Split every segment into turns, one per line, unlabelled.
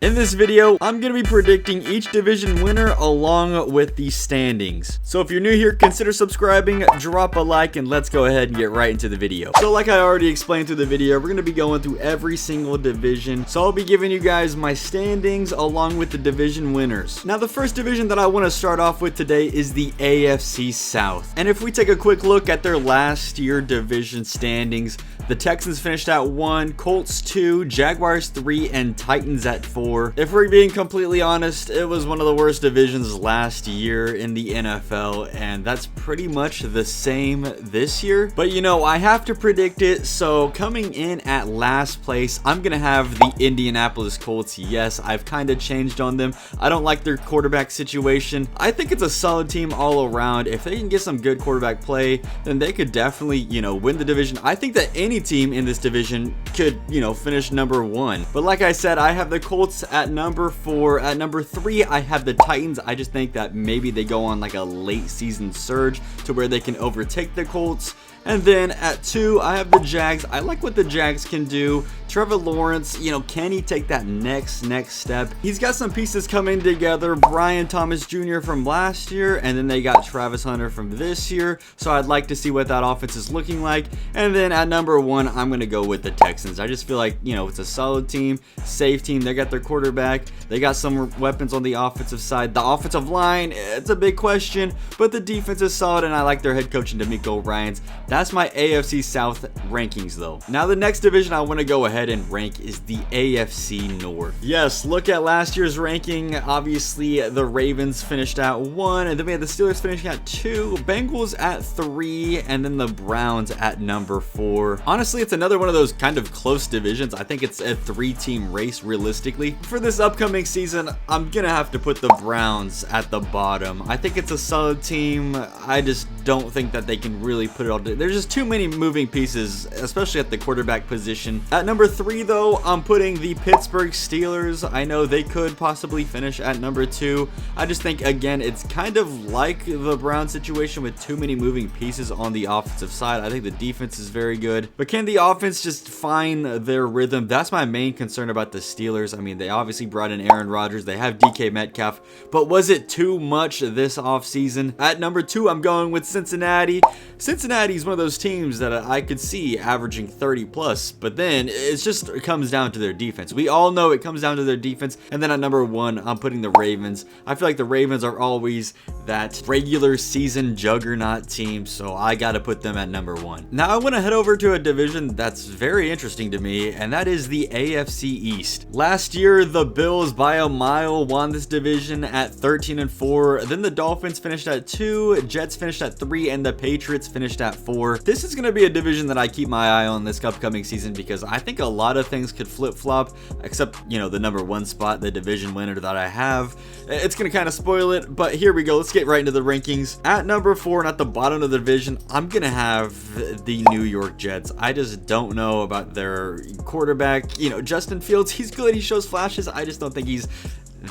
In this video, I'm going to be predicting each division winner along with the standings. So if you're new here, consider subscribing, drop a like, and let's go ahead and get right into the video. So like I already explained through the video, we're going to be going through every single division. So I'll be giving you guys my standings along with the division winners. Now the first division that I want to start off with today is the AFC South. And if we take a quick look at their last year division standings, the Texans finished at 1, Colts 2, Jaguars 3, and Titans at 4. If we're being completely honest, it was one of the worst divisions last year in the NFL, and that's pretty much the same this year. But you know, I have to predict it, so coming in at last place, I'm gonna have the Indianapolis Colts. Yes, I've kind of changed on them. I don't like their quarterback situation. I think it's a solid team all around. If they can get some good quarterback play, then they could definitely, you know, win the division. I think that any team in this division could, you know, finish number 1. But like I said, I have the Colts at number 4. At number 3, I have the Titans. I just think that maybe they go on like a late season surge to where they can overtake the Colts. And then at 2, I have the Jags. I like what the Jags can do. Trevor Lawrence, you know, can he take that next step? He's got some pieces coming together. Brian Thomas Jr. from last year, and then they got Travis Hunter from this year. So I'd like to see what that offense is looking like. And then at number 1, I'm going to go with the Texans. I just feel like, you know, it's a solid team, safe team. They got their quarterback. They got some weapons on the offensive side. The offensive line, it's a big question, but the defense is solid, and I like their head coach, D'Amico Ryans. That's my AFC South rankings though. Now the next division I want to go ahead and rank is the AFC North. Yes, look at last year's ranking. Obviously the Ravens finished at 1, and then we had the Steelers finishing at 2, Bengals at 3, and then the Browns at number 4. Honestly, it's another one of those kind of close divisions. I think it's a 3-team race realistically. For this upcoming season, I'm gonna have to put the Browns at the bottom. I think it's a solid team. I just don't think that they can really put it all together. There's just too many moving pieces, especially at the quarterback position. At number 3 though, I'm putting the Pittsburgh Steelers. I know they could possibly finish at number 2. I just think, again, it's kind of like the Browns situation with too many moving pieces on the offensive side. I think the defense is very good, but can the offense just find their rhythm? That's my main concern about the Steelers. I mean, they obviously brought in Aaron Rodgers. They have DK Metcalf, but was it too much this offseason? At number 2, I'm going with Cincinnati. Cincinnati's one of those teams that I could see averaging 30 plus, but then it comes down to their defense. We all know it comes down to their defense. And then at number 1, I'm putting the Ravens. I feel like the Ravens are always that regular season juggernaut team, so I got to put them at number 1. Now I want to head over to a division that's very interesting to me, and that is the AFC East. Last year, the Bills by a mile won this division at 13-4. Then the Dolphins finished at 2, Jets finished at 3, and the Patriots finished at 4. This is going to be a division that I keep my eye on this upcoming season because I think a lot of things could flip-flop, except, you know, the number 1 spot, the division winner that I have. It's going to kind of spoil it, but here we go. Let's get right into the rankings. At number 4 and at the bottom of the division, I'm going to have the New York Jets. I just don't know about their quarterback. You know, Justin Fields, he's good. He shows flashes. I just don't think he's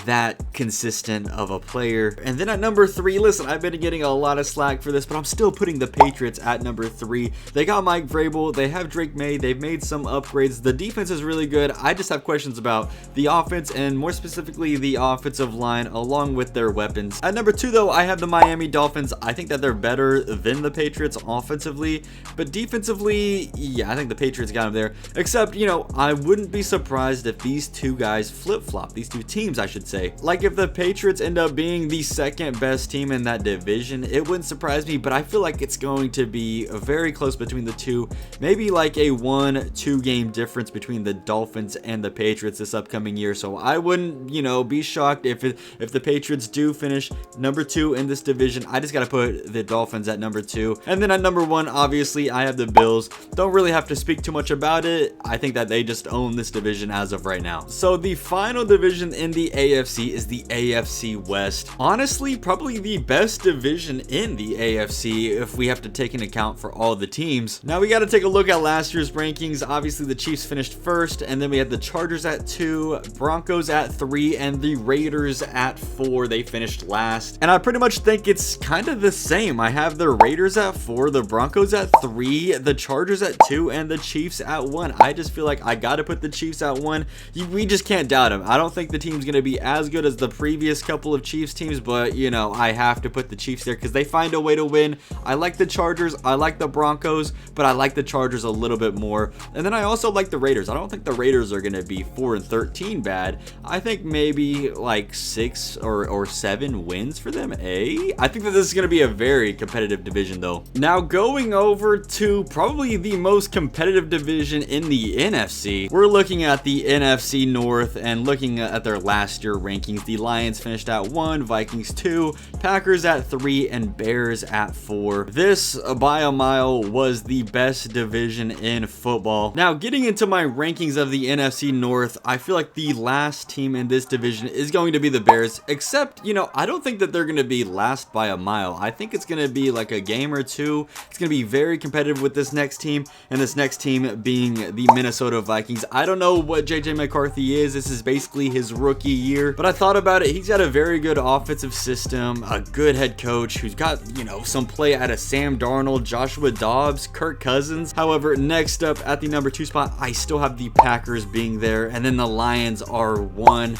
that consistent of a player. And then at number 3, listen, I've been getting a lot of slack for this, but I'm still putting the Patriots at number 3. They got Mike Vrabel, they have Drake May, they've made some upgrades. The defense is really good. I just have questions about the offense, and more specifically the offensive line along with their weapons. At number 2 though, I have the Miami Dolphins. I think that they're better than the Patriots offensively, but defensively, yeah, I think the Patriots got them there. Except, you know, I wouldn't be surprised if these two guys flip-flop, these two teams I should say. Like if the Patriots end up being the second best team in that division, it wouldn't surprise me, but I feel like it's going to be very close between the two. Maybe like a 1-2 game difference between the Dolphins and the Patriots this upcoming year. So I wouldn't, you know, be shocked if the Patriots do finish number 2 in this division. I just got to put the Dolphins at number 2. And then at number 1, obviously I have the Bills. Don't really have to speak too much about it. I think that they just own this division as of right now. So the final division in the AFC is the AFC West. Honestly, probably the best division in the AFC if we have to take into account for all the teams. Now we got to take a look at last year's rankings. Obviously the Chiefs finished first, and then we had the Chargers at 2, Broncos at 3, and the Raiders at 4. They finished last. And I pretty much think it's kind of the same. I have the Raiders at 4, the Broncos at 3, the Chargers at 2, and the Chiefs at 1. I just feel like I got to put the Chiefs at 1. We just can't doubt them. I don't think the team's going to be as good as the previous couple of Chiefs teams, but you know, I have to put the Chiefs there because they find a way to win. I like the Chargers, I like the Broncos, but I like the Chargers a little bit more. And then I also like the Raiders. I don't think the Raiders are going to be 4-13 bad. I think maybe like 6 or 7 wins for them. I think that this is going to be a very competitive division though. Now going over to probably the most competitive division in the NFC, we're looking at the NFC North and looking at their last year rankings. The Lions finished at 1, Vikings 2, Packers at 3, and Bears at 4. This by a mile was the best division in football. Now getting into my rankings of the NFC North, I feel like the last team in this division is going to be the Bears, except, you know, I don't think that they're going to be last by a mile. I think it's going to be like a game or two. It's going to be very competitive with this next team, and this next team being the Minnesota Vikings. I don't know what JJ McCarthy is. This is basically his rookie year, but I thought about it. He's got a very good offensive system, a good head coach who's got, you know, some play out of Sam Darnold, Joshua Dobbs, Kirk Cousins. However, next up at the number 2 spot, I still have the Packers being there, and then the Lions are 1.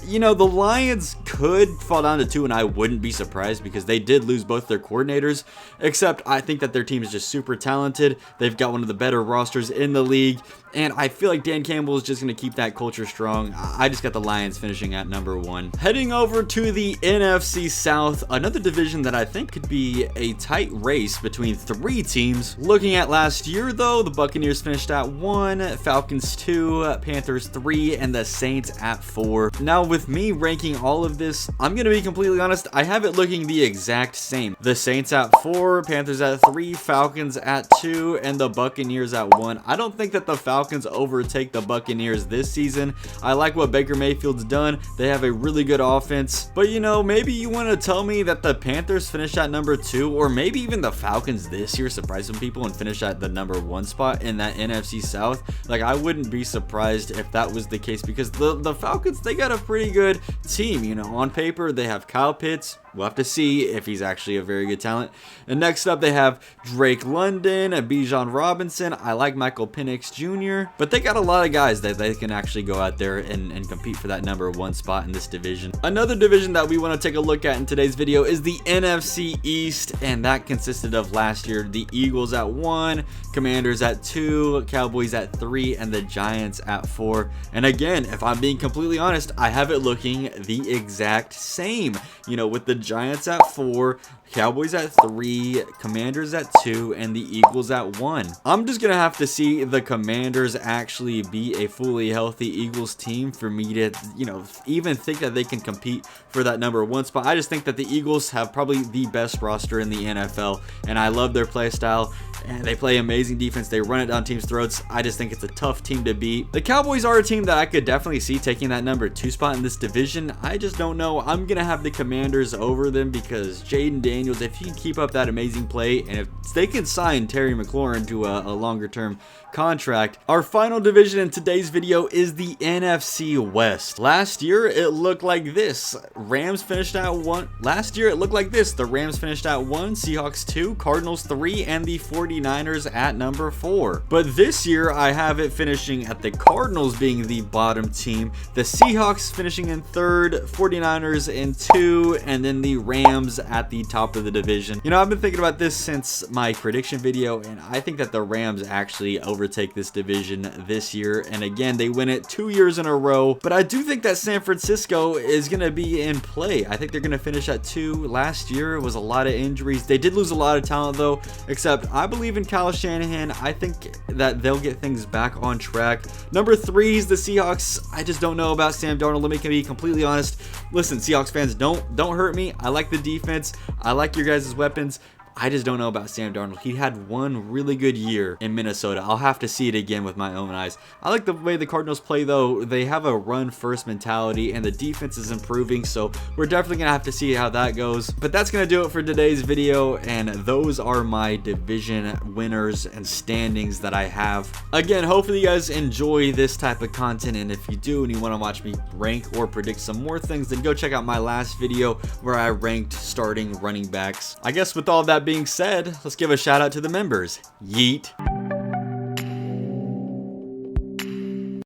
You know, the Lions could fall down to 2, and I wouldn't be surprised because they did lose both their coordinators, except I think that their team is just super talented. They've got one of the better rosters in the league, and I feel like Dan Campbell is just going to keep that culture strong. I just got the Lions finishing at number 1. Heading over to the NFC South, another division that I think could be a tight race between 3 teams. Looking at last year, though, the Buccaneers finished at 1, Falcons 2, Panthers 3, and the Saints at 4. Now, with me ranking all of this, I'm going to be completely honest, I have it looking the exact same. The Saints at 4, Panthers at 3, Falcons at 2, and the Buccaneers at 1. I don't think that the Falcons overtake the Buccaneers this season. I like what Baker Mayfield's done. They have a really good offense, but you know, maybe you want to tell me that the Panthers finish at number 2, or maybe even the Falcons this year surprise some people and finish at the number 1 spot in that NFC South. Like, I wouldn't be surprised if that was the case because the Falcons, they got a pretty good team. You know, on paper they have Kyle Pitts. We'll have to see if he's actually a very good talent. And next up, they have Drake London, Bijan Robinson. I like Michael Penix Jr., but they got a lot of guys that they can actually go out there and compete for that number 1 spot in this division. Another division that we want to take a look at in today's video is the NFC East, and that consisted of last year the Eagles at 1, Commanders at 2, Cowboys at 3, and the Giants at 4. And again, if I'm being completely honest, I have it looking the exact same. You know, with the Giants at 4, Cowboys at 3, Commanders at 2, and the Eagles at 1. I'm just gonna have to see the Commanders actually be a fully healthy Eagles team for me to, you know, even think that they can compete for that number 1 spot. I just think that the Eagles have probably the best roster in the NFL, and I love their play style. And they play amazing defense. They run it down teams' throats. I just think it's a tough team to beat. The Cowboys are a team that I could definitely see taking that number 2 spot in this division. I just don't know. I'm going to have the Commanders over them because Jaden Daniels, if he can keep up that amazing play, and if they can sign Terry McLaurin to a longer-term contract. Our final division in today's video is the NFC West. Last year, it looked like this. Rams finished at 1. Last year, it looked like this. The Rams finished at 1, Seahawks 2, Cardinals 3, and the 49ers at number 4. But this year, I have it finishing at the Cardinals being the bottom team, the Seahawks finishing in 3rd, 49ers in 2, and then the Rams at the top of the division. You know, I've been thinking about this since my prediction video, and I think that the Rams actually overtake this division this year. And again, they win it 2 years in a row. But I do think that San Francisco is going to be in play. I think they're going to finish at 2. Last year, it was a lot of injuries. They did lose a lot of talent, though, except I believe in Kyle Shanahan. I think that they'll get things back on track. Number 3 is the Seahawks. I just don't know about Sam Darnold. Let me be completely honest. Listen, Seahawks fans, don't hurt me. I like the defense. I like your guys' weapons. I just don't know about Sam Darnold. He had one really good year in Minnesota. I'll have to see it again with my own eyes. I like the way the Cardinals play, though. They have a run-first mentality, and the defense is improving, so we're definitely going to have to see how that goes. But that's going to do it for today's video, and those are my division winners and standings that I have. Again, hopefully you guys enjoy this type of content, and if you do and you want to watch me rank or predict some more things, then go check out my last video where I ranked starting running backs. I guess with all that being said, let's give a shout out to the members. Yeet.